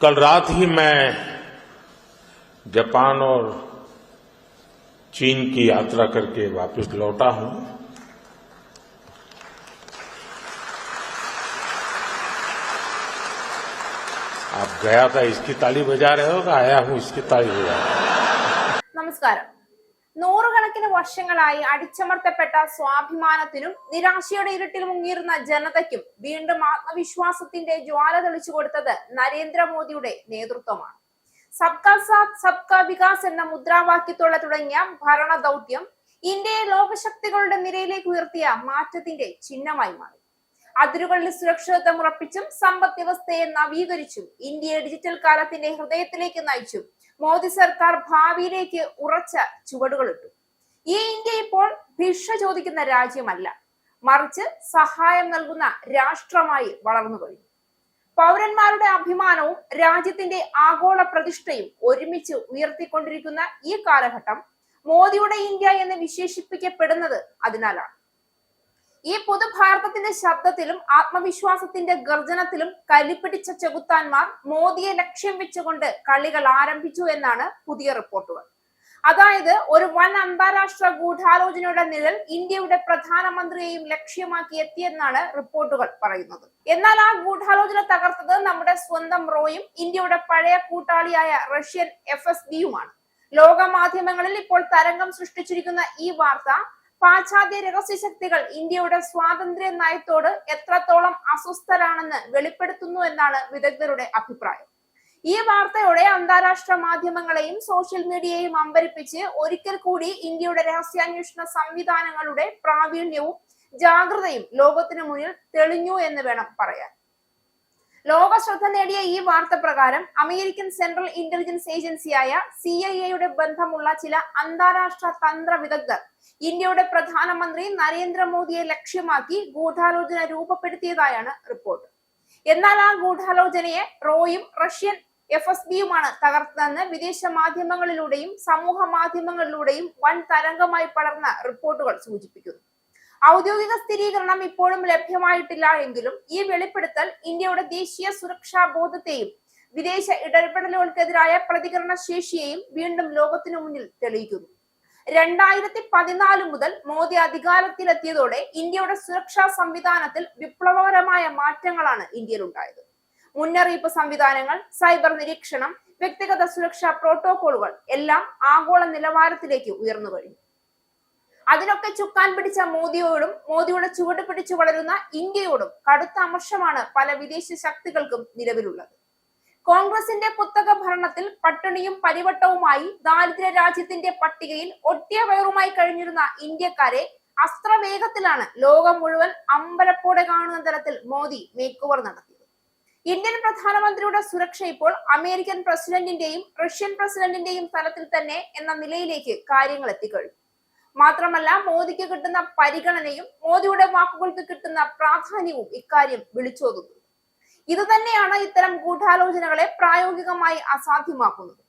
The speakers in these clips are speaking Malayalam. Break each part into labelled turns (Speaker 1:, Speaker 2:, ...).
Speaker 1: कल रात ही मैं जापान और चीन की यात्रा करके वापस लौटा हूं। आप गया था इसकी ताली बजा रहे हो, आया हूं इसकी ताली बजा रहे हो।
Speaker 2: നമസ്കാരം. നൂറുകണക്കിന് വർഷങ്ങളായി അടിച്ചമർത്തപ്പെട്ട സ്വാഭിമാനത്തിനും നിരാശയുടെ ഇരുട്ടിൽ മുങ്ങിയിരുന്ന ജനതയ്ക്കും വീണ്ടും ആത്മവിശ്വാസത്തിന്റെ ജ്വാല തെളിച്ചു കൊടുത്തത് നരേന്ദ്രമോദിയുടെ നേതൃത്വമാണ്. സബ്കാ സാത്ത് സബ്കാ വികാസ് എന്ന മുദ്രാവാക്യത്തോടെ തുടങ്ങിയ ഭരണ ദൗത്യം ഇന്ത്യയെ ലോകശക്തികളുടെ നിരയിലേക്ക് ഉയർത്തിയ മാറ്റത്തിന്റെ ചിഹ്നമായി മാറി. അതിരുകളിൽ സുരക്ഷിതത്വം ഉറപ്പിച്ചും സമ്പദ് വ്യവസ്ഥയെ നവീകരിച്ചും ഇന്ത്യയെ ഡിജിറ്റൽ കാലത്തിന്റെ ഹൃദയത്തിലേക്ക് നയിച്ചും മോദി സർക്കാർ ഭാവിയിലേക്ക് ഉറച്ച ചുവടുകളിട്ടു. ഈ ഇന്ത്യ ഇപ്പോൾ ഭിക്ഷ ചോദിക്കുന്ന രാജ്യമല്ല, മറിച്ച് സഹായം നൽകുന്ന രാഷ്ട്രമായി വളർന്നു കഴിഞ്ഞു. പൗരന്മാരുടെ അഭിമാനവും രാജ്യത്തിന്റെ ആഗോള പ്രതിഷ്ഠയും ഒരുമിച്ച് ഉയർത്തിക്കൊണ്ടിരിക്കുന്ന ഈ കാലഘട്ടം മോദിയുടെ ഇന്ത്യ എന്ന് വിശേഷിപ്പിക്കപ്പെടുന്നത് അതിനാലാണ്. ഈ പൊതുഭാരതത്തിന്റെ ശബ്ദത്തിലും ആത്മവിശ്വാസത്തിന്റെ ഗർജനത്തിലും കലിപ്പിടിച്ച ചെകുത്താന്മാർ മോദിയെ ലക്ഷ്യം വെച്ചുകൊണ്ട് കളികൾ ആരംഭിച്ചു എന്നാണ് പുതിയ റിപ്പോർട്ടുകൾ. അതായത് ഒരു വൻ അന്താരാഷ്ട്ര ഗൂഢാലോചനയുടെ നിഴൽ ഇന്ത്യയുടെ പ്രധാനമന്ത്രിയെയും ലക്ഷ്യമാക്കി എത്തിയെന്നാണ് റിപ്പോർട്ടുകൾ പറയുന്നത്. എന്നാൽ ആ ഗൂഢാലോചന തകർത്തത് നമ്മുടെ സ്വന്തം റോയും ഇന്ത്യയുടെ പഴയ കൂട്ടാളിയായ റഷ്യൻ FSBയുമാണ്. ലോക മാധ്യമങ്ങളിൽ ഇപ്പോൾ തരംഗം സൃഷ്ടിച്ചിരിക്കുന്ന ഈ വാർത്ത പാശ്ചാത്യ രഹസ്യശക്തികൾ ഇന്ത്യയുടെ സ്വാതന്ത്ര്യ നയത്തോട് എത്രത്തോളം അസ്വസ്ഥരാണെന്ന് വെളിപ്പെടുത്തുന്നു എന്നാണ് വിദഗ്ധരുടെ അഭിപ്രായം. ഈ വാർത്തയോടെ അന്താരാഷ്ട്ര മാധ്യമങ്ങളെയും സോഷ്യൽ മീഡിയയെയും അമ്പരിപ്പിച്ച് ഒരിക്കൽ കൂടി ഇന്ത്യയുടെ രഹസ്യാന്വേഷണ സംവിധാനങ്ങളുടെ പ്രാവീണ്യവും ജാഗ്രതയും ലോകത്തിനു മുന്നിൽ തെളിഞ്ഞു എന്ന് വേണം പറയാൻ. ലോക ശ്രദ്ധ നേടിയ ഈ വാർത്ത പ്രകാരം അമേരിക്കൻ സെൻട്രൽ ഇന്റലിജൻസ് ഏജൻസിയായ CIA ബന്ധമുള്ള ചില അന്താരാഷ്ട്ര തന്ത്ര വിദഗ്ധർ ഇന്ത്യയുടെ പ്രധാനമന്ത്രി നരേന്ദ്രമോദിയെ ലക്ഷ്യമാക്കി ഗൂഢാലോചന രൂപപ്പെടുത്തിയതായാണ് റിപ്പോർട്ട്. എന്നാൽ ആ ഗൂഢാലോചനയെ റോയും റഷ്യൻ FSBയുമാണ് തകർത്തതെന്ന് വിദേശ മാധ്യമങ്ങളിലൂടെയും സമൂഹ മാധ്യമങ്ങളിലൂടെയും വൻ തരംഗമായി പടർന്ന റിപ്പോർട്ടുകൾ സൂചിപ്പിക്കുന്നു. ഔദ്യോഗിക സ്ഥിരീകരണം ഇപ്പോഴും ലഭ്യമായിട്ടില്ല എങ്കിലും ഈ വെളിപ്പെടുത്തൽ ഇന്ത്യയുടെ ദേശീയ സുരക്ഷാ ബോധത്തെയും വിദേശ ഇടപെടലുകൾക്കെതിരായ പ്രതികരണ ശേഷിയെയും വീണ്ടും ലോകത്തിനു മുന്നിൽ തെളിയിക്കുന്നു. 2014 മുതൽ മോദി അധികാരത്തിലെത്തിയതോടെ ഇന്ത്യയുടെ സുരക്ഷാ സംവിധാനത്തിൽ വിപ്ലവകരമായ മാറ്റങ്ങളാണ് ഇന്ത്യയിൽ ഉണ്ടായത്. മുന്നറിയിപ്പ് സംവിധാനങ്ങൾ, സൈബർ നിരീക്ഷണം, വ്യക്തിഗത സുരക്ഷാ പ്രോട്ടോകോളുകൾ എല്ലാം ആഗോള നിലവാരത്തിലേക്ക് ഉയർന്നു കഴിഞ്ഞു. അതിനൊക്കെ ചുക്കാൻ പിടിച്ച മോദിയോടും മോദിയുടെ ചുവട് പിടിച്ചു വളരുന്ന ഇന്ത്യയോടും കടുത്ത അമർഷമാണ് പല വിദേശ ശക്തികൾക്കും നിലവിലുള്ളത്. കോൺഗ്രസിന്റെ കുത്തക ഭരണത്തിൽ പട്ടിണിയും പരിവട്ടവുമായി ദാരിദ്ര്യ രാജ്യത്തിന്റെ പട്ടികയിൽ ഒട്ടിയ വയറുമായി കഴിഞ്ഞിരുന്ന ഇന്ത്യക്കാരെ അസ്ത്രവേഗത്തിലാണ് ലോകം മുഴുവൻ അമ്പലപ്പോടെ കാണുന്ന തരത്തിൽ മോദി മേക്ക് ഓവർ നടത്തിയത്. ഇന്ത്യൻ പ്രധാനമന്ത്രിയുടെ സുരക്ഷ ഇപ്പോൾ അമേരിക്കൻ പ്രസിഡന്റിന്റെയും റഷ്യൻ പ്രസിഡന്റിന്റെയും തലത്തിൽ തന്നെ എന്ന നിലയിലേക്ക് കാര്യങ്ങൾ എത്തിക്കഴിഞ്ഞു. മാത്രമല്ല, മോദിക്ക് കിട്ടുന്ന പരിഗണനയും മോദിയുടെ വാക്കുകൾക്ക് കിട്ടുന്ന പ്രാധാന്യവും ഇക്കാര്യം വിളിച്ചോതുന്നു. ഇത് തന്നെയാണ് ഇത്തരം ഗൂഢാലോചനകളെ പ്രായോഗികമായി അസാധ്യമാക്കുന്നത്.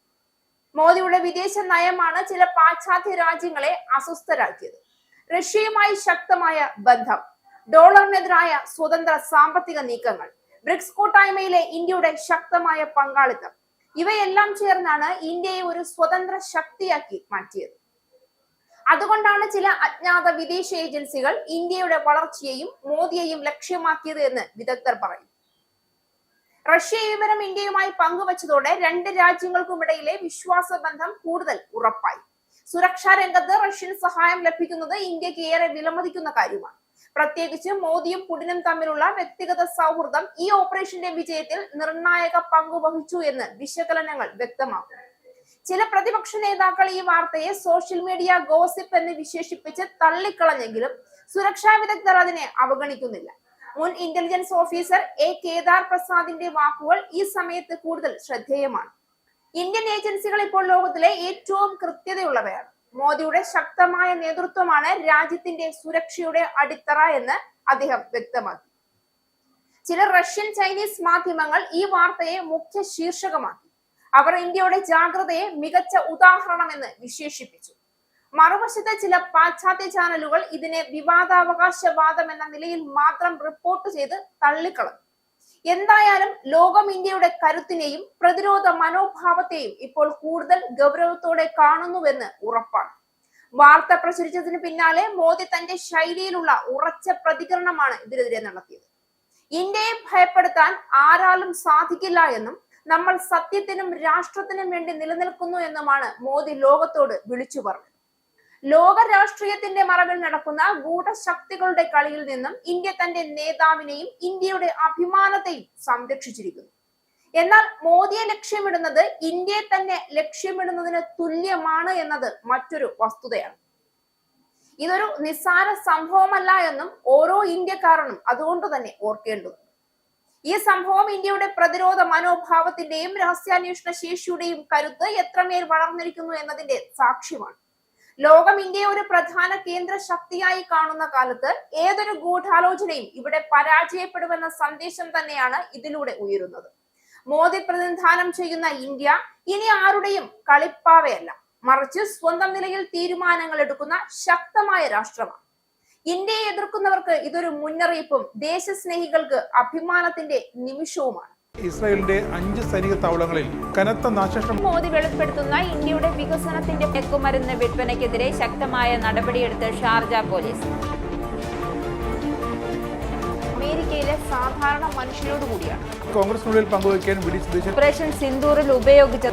Speaker 2: മോദിയുടെ വിദേശ നയമാണ് ചില പാശ്ചാത്യ രാജ്യങ്ങളെ അസ്വസ്ഥരാക്കിയത്. റഷ്യയുമായി ശക്തമായ ബന്ധം, ഡോളറിനെതിരായ സ്വതന്ത്ര സാമ്പത്തിക നീക്കങ്ങൾ, ബ്രിക്സ് കൂട്ടായ്മയിലെ ഇന്ത്യയുടെ ശക്തമായ പങ്കാളിത്തം, ഇവയെല്ലാം ചേർന്നാണ് ഇന്ത്യയെ ഒരു സ്വതന്ത്ര ശക്തിയാക്കി മാറ്റിയത്. അതുകൊണ്ടാണ് ചില അജ്ഞാത വിദേശ ഏജൻസികൾ ഇന്ത്യയുടെ വളർച്ചയെയും മോദിയെയും ലക്ഷ്യമാക്കിയത് എന്ന് വിദഗ്ധർ പറയും. റഷ്യ വിവരം ഇന്ത്യയുമായി പങ്കുവച്ചതോടെ രണ്ട് രാജ്യങ്ങൾക്കുമിടയിലെ വിശ്വാസ ബന്ധം കൂടുതൽ ഉറപ്പായി. സുരക്ഷാ രംഗത്ത് റഷ്യൻ സഹായം ലഭിക്കുന്നത് ഇന്ത്യക്ക് ഏറെ വിലമതിക്കുന്ന കാര്യമാണ്. പ്രത്യേകിച്ച് മോദിയും പുടിനും തമ്മിലുള്ള വ്യക്തിഗത സൗഹൃദം ഈ ഓപ്പറേഷന്റെ വിജയത്തിൽ നിർണായക പങ്കു വഹിച്ചു എന്ന് വിശകലനങ്ങൾ വ്യക്തമാക്കുന്നു. ചില പ്രതിപക്ഷ നേതാക്കൾ ഈ വാർത്തയെ സോഷ്യൽ മീഡിയ ഗോസിപ്പ് എന്ന് വിശേഷിപ്പിച്ച് തള്ളിക്കളഞ്ഞെങ്കിലും സുരക്ഷാ വിദഗ്ധർ അതിനെ അവഗണിക്കുന്നില്ല. മുൻ ഇന്റലിജൻസ് ഓഫീസർ കേദാർ പ്രസാദിന്റെ വാക്കുകൾ ഈ സമയത്ത് കൂടുതൽ ശ്രദ്ധേയമാണ്. ഇന്ത്യൻ ഏജൻസികൾ ഇപ്പോൾ ലോകത്തിലെ ഏറ്റവും കൃത്യതയുള്ളവയാണ്. മോദിയുടെ ശക്തമായ നേതൃത്വമാണ് രാജ്യത്തിന്റെ സുരക്ഷയുടെ അടിത്തറ എന്ന് അദ്ദേഹം വ്യക്തമാക്കി. ചില റഷ്യൻ ചൈനീസ് മാധ്യമങ്ങൾ ഈ വാർത്തയെ മുഖ്യ ശീർഷകമാക്കി. അവർ ഇന്ത്യയുടെ ജാഗ്രതയെ മികച്ച ഉദാഹരണമെന്ന് വിശേഷിപ്പിച്ചു. മറുവശത്തെ ചില പാശ്ചാത്യ ചാനലുകൾ ഇതിനെ വിവാദാവകാശവാദം എന്ന നിലയിൽ മാത്രം റിപ്പോർട്ട് ചെയ്ത് തള്ളിക്കളഞ്ഞു. എന്തായാലും ലോകം ഇന്ത്യയുടെ കരുത്തിനെയും പ്രതിരോധ മനോഭാവത്തെയും ഇപ്പോൾ കൂടുതൽ ഗൗരവത്തോടെ കാണുന്നുവെന്ന് ഉറപ്പാണ്. വാർത്ത പ്രചരിച്ചതിന് പിന്നാലെ മോദി തന്റെ ശൈലിയിലുള്ള ഉറച്ച പ്രതികരണമാണ് ഇതിനെതിരെ നടത്തിയത്. ഇന്ത്യയെ ഭയപ്പെടുത്താൻ ആരാലും സാധിക്കില്ല എന്നും നമ്മൾ സത്യത്തിനും രാഷ്ട്രത്തിനും വേണ്ടി നിലനിൽക്കുന്നു എന്നുമാണ് മോദി ലോകത്തോട് വിളിച്ചു പറഞ്ഞത്. ലോക രാഷ്ട്രീയത്തിന്റെ മറവിൽ നടക്കുന്ന ഗൂഢശക്തികളുടെ കളിയിൽ നിന്നും ഇന്ത്യ തന്റെ നേതാവിനെയും ഇന്ത്യയുടെ അഭിമാനത്തെയും സംരക്ഷിച്ചിരിക്കുന്നു. എന്നാൽ മോദിയെ ലക്ഷ്യമിടുന്നത് ഇന്ത്യയെ തന്നെ ലക്ഷ്യമിടുന്നതിന് തുല്യമാണ് എന്നത് മറ്റൊരു വസ്തുതയാണ്. ഇതൊരു നിസ്സാര സംഭവമല്ല എന്നും ഓരോ ഇന്ത്യക്കാരനും അതുകൊണ്ട് തന്നെ ഓർക്കേണ്ടതുണ്ട്. ഈ സംഭവം ഇന്ത്യയുടെ പ്രതിരോധ മനോഭാവത്തിന്റെയും രഹസ്യാന്വേഷണ ശേഷിയുടെയും കരുത്ത് എത്രമേൽ വളർന്നിരിക്കുന്നു എന്നതിന്റെ സാക്ഷ്യമാണ്. ലോകം ഇന്ത്യയെ ഒരു പ്രധാന കേന്ദ്ര ശക്തിയായി കാണുന്ന കാലത്ത് ഏതൊരു ഗൂഢാലോചനയും ഇവിടെ പരാജയപ്പെടുമെന്ന സന്ദേശം തന്നെയാണ് ഇതിലൂടെ ഉയരുന്നത്. മോദി പ്രതിനിധാനം ചെയ്യുന്ന ഇന്ത്യ ഇനി ആരുടെയും കളിപ്പാവയല്ല, മറിച്ച് സ്വന്തം നിലയിൽ തീരുമാനങ്ങൾ എടുക്കുന്ന ശക്തമായ രാഷ്ട്രമാണ്. ഇന്ത്യയെ എതിർക്കുന്നവർക്ക് ഇതൊരു മുന്നറിയിപ്പും ദേശസ്നേഹികൾക്ക് അഭിമാനത്തിന്റെ നിമിഷവുമാണ്.
Speaker 3: ഇസ്രായേലിന്റെ 5 സൈനിക താവളങ്ങളിൽ കനത്ത നാശനഷ്ടം.
Speaker 4: മോദി വെളിപ്പെടുത്തുന്ന ഇന്ത്യയുടെ വികസനത്തിന്റെ മയക്കുമരുന്ന് വിൽപ്പനയ്ക്കെതിരെ ശക്തമായ നടപടിയെടുത്ത് ഷാർജ പോലീസ്.
Speaker 2: അമേരിക്കയിലെ സാധാരണ മനുഷ്യരോട് കൂടിയാണ്
Speaker 3: കോൺഗ്രസിനുള്ളിൽ പങ്കുവയ്ക്കാൻ വിളിച്ചു
Speaker 4: ഓപ്പറേഷൻ സിന്ദൂറിൽ ഉപയോഗിച്ച